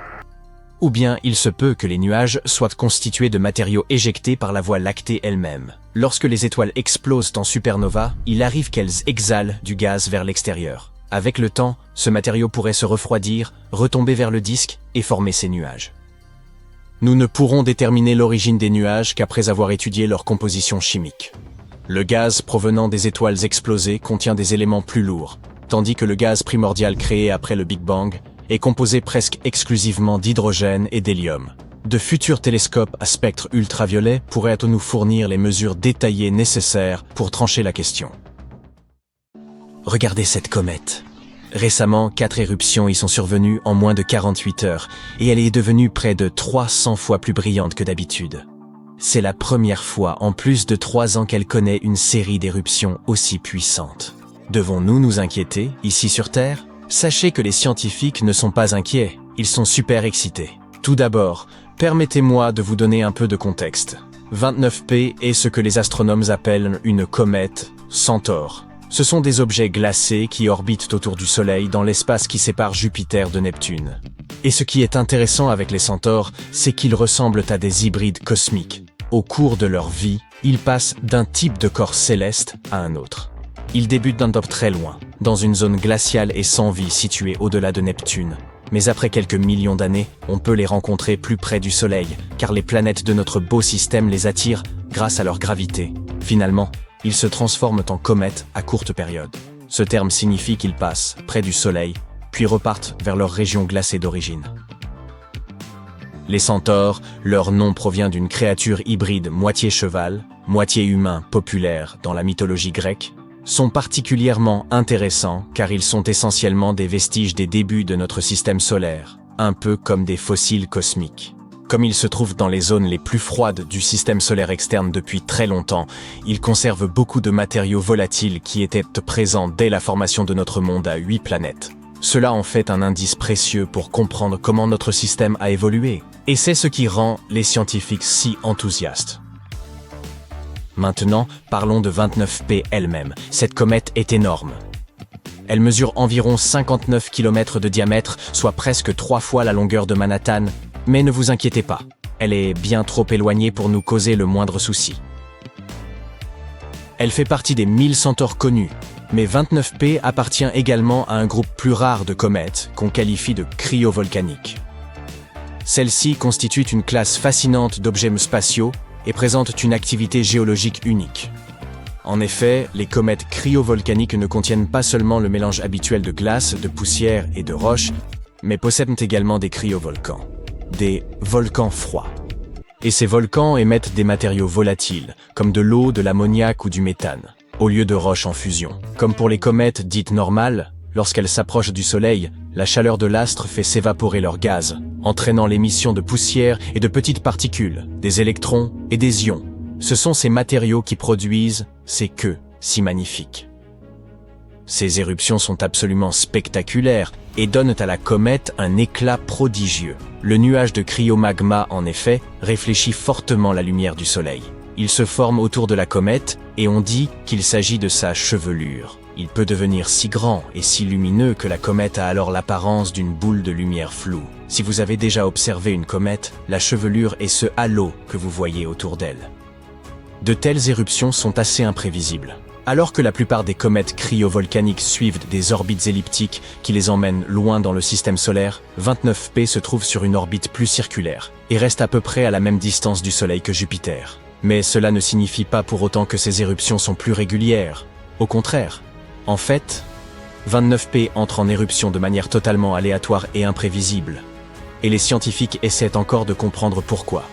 Ou bien il se peut que les nuages soient constitués de matériaux éjectés par la Voie lactée elle-même. Lorsque les étoiles explosent en supernova, il arrive qu'elles exhalent du gaz vers l'extérieur. Avec le temps, ce matériau pourrait se refroidir, retomber vers le disque et former ces nuages. Nous ne pourrons déterminer l'origine des nuages qu'après avoir étudié leur composition chimique. Le gaz provenant des étoiles explosées contient des éléments plus lourds, tandis que le gaz primordial créé après le Big Bang est composé presque exclusivement d'hydrogène et d'hélium. De futurs télescopes à spectre ultraviolet pourraient nous fournir les mesures détaillées nécessaires pour trancher la question. Regardez cette comète. Récemment, 4 éruptions y sont survenues en moins de 48 heures et elle est devenue près de 300 fois plus brillante que d'habitude. C'est la première fois en plus de 3 ans qu'elle connaît une série d'éruptions aussi puissantes. Devons-nous nous inquiéter, ici sur Terre? Sachez que les scientifiques ne sont pas inquiets, ils sont super excités. Tout d'abord, permettez-moi de vous donner un peu de contexte. 29P est ce que les astronomes appellent une comète Centaure. Ce sont des objets glacés qui orbitent autour du Soleil dans l'espace qui sépare Jupiter de Neptune. Et ce qui est intéressant avec les centaures, c'est qu'ils ressemblent à des hybrides cosmiques. Au cours de leur vie, ils passent d'un type de corps céleste à un autre. Ils débutent d'un top très loin, dans une zone glaciale et sans vie située au-delà de Neptune. Mais après quelques millions d'années, on peut les rencontrer plus près du Soleil, car les planètes de notre beau système les attirent grâce à leur gravité. Finalement, ils se transforment en comètes à courte période. Ce terme signifie qu'ils passent près du Soleil, puis repartent vers leur région glacée d'origine. Les centaures, leur nom provient d'une créature hybride moitié cheval, moitié humain populaire dans la mythologie grecque, sont particulièrement intéressants car ils sont essentiellement des vestiges des débuts de notre système solaire, un peu comme des fossiles cosmiques. Comme ils se trouvent dans les zones les plus froides du système solaire externe depuis très longtemps, ils conservent beaucoup de matériaux volatiles qui étaient présents dès la formation de notre monde à 8 planètes. Cela en fait un indice précieux pour comprendre comment notre système a évolué. Et c'est ce qui rend les scientifiques si enthousiastes. Maintenant, parlons de 29P elle-même. Cette comète est énorme. Elle mesure environ 59 km de diamètre, soit presque 3 fois la longueur de Manhattan. Mais ne vous inquiétez pas, elle est bien trop éloignée pour nous causer le moindre souci. Elle fait partie des 1000 centaures connus, mais 29P appartient également à un groupe plus rare de comètes qu'on qualifie de cryovolcaniques. Celles-ci constituent une classe fascinante d'objets spatiaux et présentent une activité géologique unique. En effet, les comètes cryovolcaniques ne contiennent pas seulement le mélange habituel de glace, de poussière et de roches, mais possèdent également des cryovolcans, des volcans froids. Et ces volcans émettent des matériaux volatiles, comme de l'eau, de l'ammoniac ou du méthane, au lieu de roches en fusion. Comme pour les comètes dites normales, lorsqu'elles s'approchent du Soleil, la chaleur de l'astre fait s'évaporer leur gaz, entraînant l'émission de poussière et de petites particules, des électrons et des ions. Ce sont ces matériaux qui produisent ces queues si magnifiques. Ces éruptions sont absolument spectaculaires et donnent à la comète un éclat prodigieux. Le nuage de cryomagma, en effet, réfléchit fortement la lumière du Soleil. Il se forme autour de la comète et on dit qu'il s'agit de sa chevelure. Il peut devenir si grand et si lumineux que la comète a alors l'apparence d'une boule de lumière floue. Si vous avez déjà observé une comète, la chevelure est ce halo que vous voyez autour d'elle. De telles éruptions sont assez imprévisibles. Alors que la plupart des comètes cryovolcaniques suivent des orbites elliptiques qui les emmènent loin dans le système solaire, 29P se trouve sur une orbite plus circulaire et reste à peu près à la même distance du Soleil que Jupiter. Mais cela ne signifie pas pour autant que ces éruptions sont plus régulières. Au contraire. En fait, 29P entre en éruption de manière totalement aléatoire et imprévisible. Et les scientifiques essaient encore de comprendre pourquoi.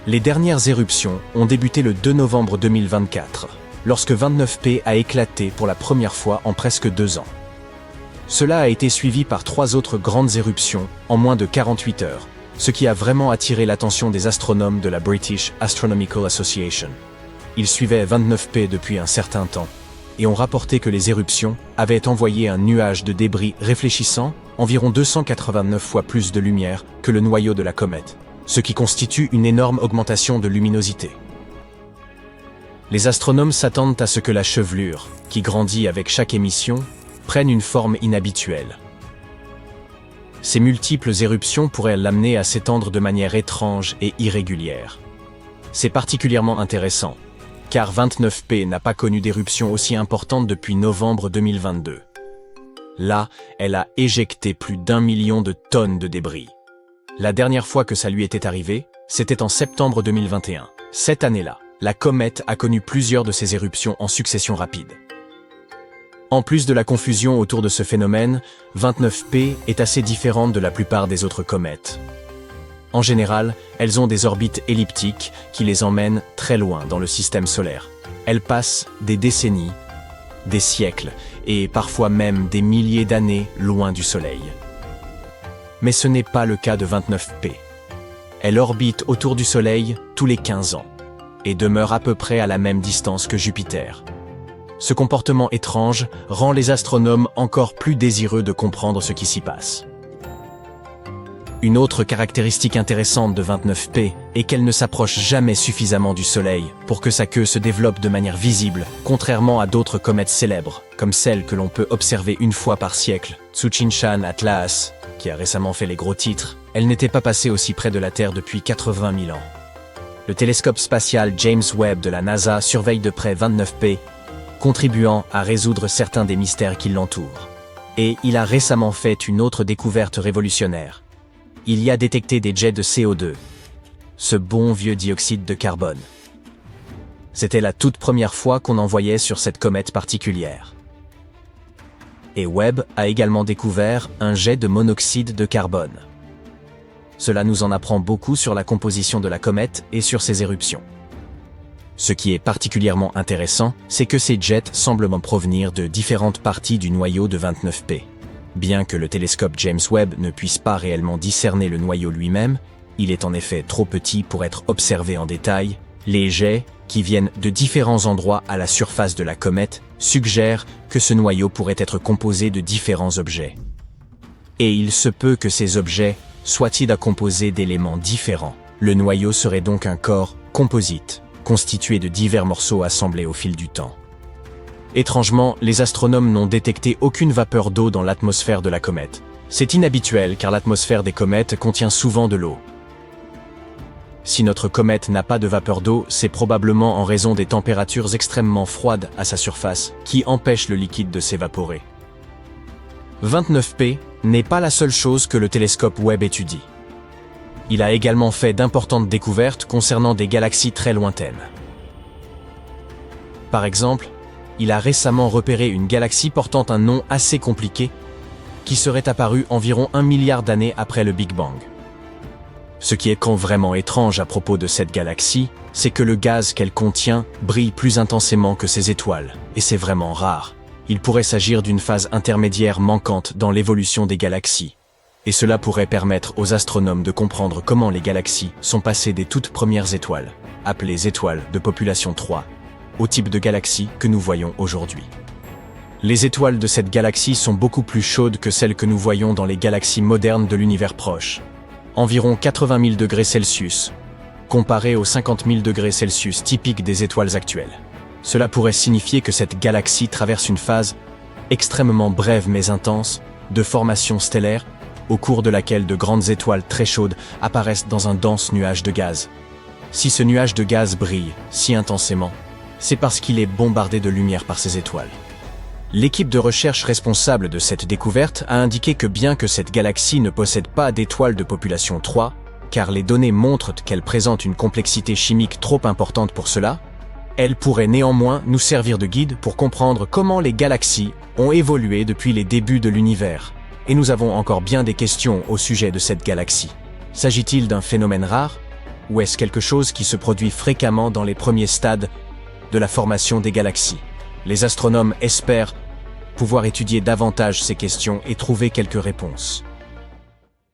Les dernières éruptions ont débuté le 2 novembre 2024. Lorsque 29P a éclaté pour la première fois en presque 2 ans. Cela a été suivi par 3 autres grandes éruptions en moins de 48 heures, ce qui a vraiment attiré l'attention des astronomes de la British Astronomical Association. Ils suivaient 29P depuis un certain temps, et ont rapporté que les éruptions avaient envoyé un nuage de débris réfléchissant environ 289 fois plus de lumière que le noyau de la comète, ce qui constitue une énorme augmentation de luminosité. Les astronomes s'attendent à ce que la chevelure, qui grandit avec chaque émission, prenne une forme inhabituelle. Ces multiples éruptions pourraient l'amener à s'étendre de manière étrange et irrégulière. C'est particulièrement intéressant, car 29P n'a pas connu d'éruption aussi importante depuis novembre 2022. Là, elle a éjecté plus d'1 million de tonnes de débris. La dernière fois que ça lui était arrivé, c'était en septembre 2021. Cette année-là, la comète a connu plusieurs de ces éruptions en succession rapide. En plus de la confusion autour de ce phénomène, 29P est assez différente de la plupart des autres comètes. En général, elles ont des orbites elliptiques qui les emmènent très loin dans le système solaire. Elles passent des décennies, des siècles et parfois même des milliers d'années loin du Soleil. Mais ce n'est pas le cas de 29P. Elle orbite autour du Soleil tous les 15 ans. Et demeure à peu près à la même distance que Jupiter. Ce comportement étrange rend les astronomes encore plus désireux de comprendre ce qui s'y passe. Une autre caractéristique intéressante de 29P est qu'elle ne s'approche jamais suffisamment du Soleil pour que sa queue se développe de manière visible, contrairement à d'autres comètes célèbres, comme celle que l'on peut observer une fois par siècle, Tsuchinshan Atlas, qui a récemment fait les gros titres. Elle n'était pas passée aussi près de la Terre depuis 80 000 ans. Le télescope spatial James Webb de la NASA surveille de près 29P, contribuant à résoudre certains des mystères qui l'entourent. Et il a récemment fait une autre découverte révolutionnaire. Il y a détecté des jets de CO2, ce bon vieux dioxyde de carbone. C'était la toute première fois qu'on en voyait sur cette comète particulière. Et Webb a également découvert un jet de monoxyde de carbone. Cela nous en apprend beaucoup sur la composition de la comète et sur ses éruptions. Ce qui est particulièrement intéressant, c'est que ces jets semblent provenir de différentes parties du noyau de 29P. Bien que le télescope James Webb ne puisse pas réellement discerner le noyau lui-même, il est en effet trop petit pour être observé en détail, les jets, qui viennent de différents endroits à la surface de la comète, suggèrent que ce noyau pourrait être composé de différents objets. Et il se peut que ces objets soit-il composé d'éléments différents. Le noyau serait donc un corps composite, constitué de divers morceaux assemblés au fil du temps. Étrangement, les astronomes n'ont détecté aucune vapeur d'eau dans l'atmosphère de la comète. C'est inhabituel car l'atmosphère des comètes contient souvent de l'eau. Si notre comète n'a pas de vapeur d'eau, c'est probablement en raison des températures extrêmement froides à sa surface qui empêchent le liquide de s'évaporer. 29P n'est pas la seule chose que le télescope Webb étudie. Il a également fait d'importantes découvertes concernant des galaxies très lointaines. Par exemple, il a récemment repéré une galaxie portant un nom assez compliqué qui serait apparue environ 1 milliard d'années après le Big Bang. Ce qui est vraiment étrange à propos de cette galaxie, c'est que le gaz qu'elle contient brille plus intensément que ses étoiles, et c'est vraiment rare. Il pourrait s'agir d'une phase intermédiaire manquante dans l'évolution des galaxies. Et cela pourrait permettre aux astronomes de comprendre comment les galaxies sont passées des toutes premières étoiles, appelées étoiles de population 3, au type de galaxies que nous voyons aujourd'hui. Les étoiles de cette galaxie sont beaucoup plus chaudes que celles que nous voyons dans les galaxies modernes de l'univers proche. Environ 80 000 degrés Celsius, comparé aux 50 000 degrés Celsius typiques des étoiles actuelles. Cela pourrait signifier que cette galaxie traverse une phase extrêmement brève mais intense de formation stellaire, au cours de laquelle de grandes étoiles très chaudes apparaissent dans un dense nuage de gaz. Si ce nuage de gaz brille si intensément, c'est parce qu'il est bombardé de lumière par ces étoiles. L'équipe de recherche responsable de cette découverte a indiqué que bien que cette galaxie ne possède pas d'étoiles de population 3, car les données montrent qu'elle présente une complexité chimique trop importante pour cela, elle pourrait néanmoins nous servir de guide pour comprendre comment les galaxies ont évolué depuis les débuts de l'univers. Et nous avons encore bien des questions au sujet de cette galaxie. S'agit-il d'un phénomène rare? Ou est-ce quelque chose qui se produit fréquemment dans les premiers stades de la formation des galaxies? Les astronomes espèrent pouvoir étudier davantage ces questions et trouver quelques réponses.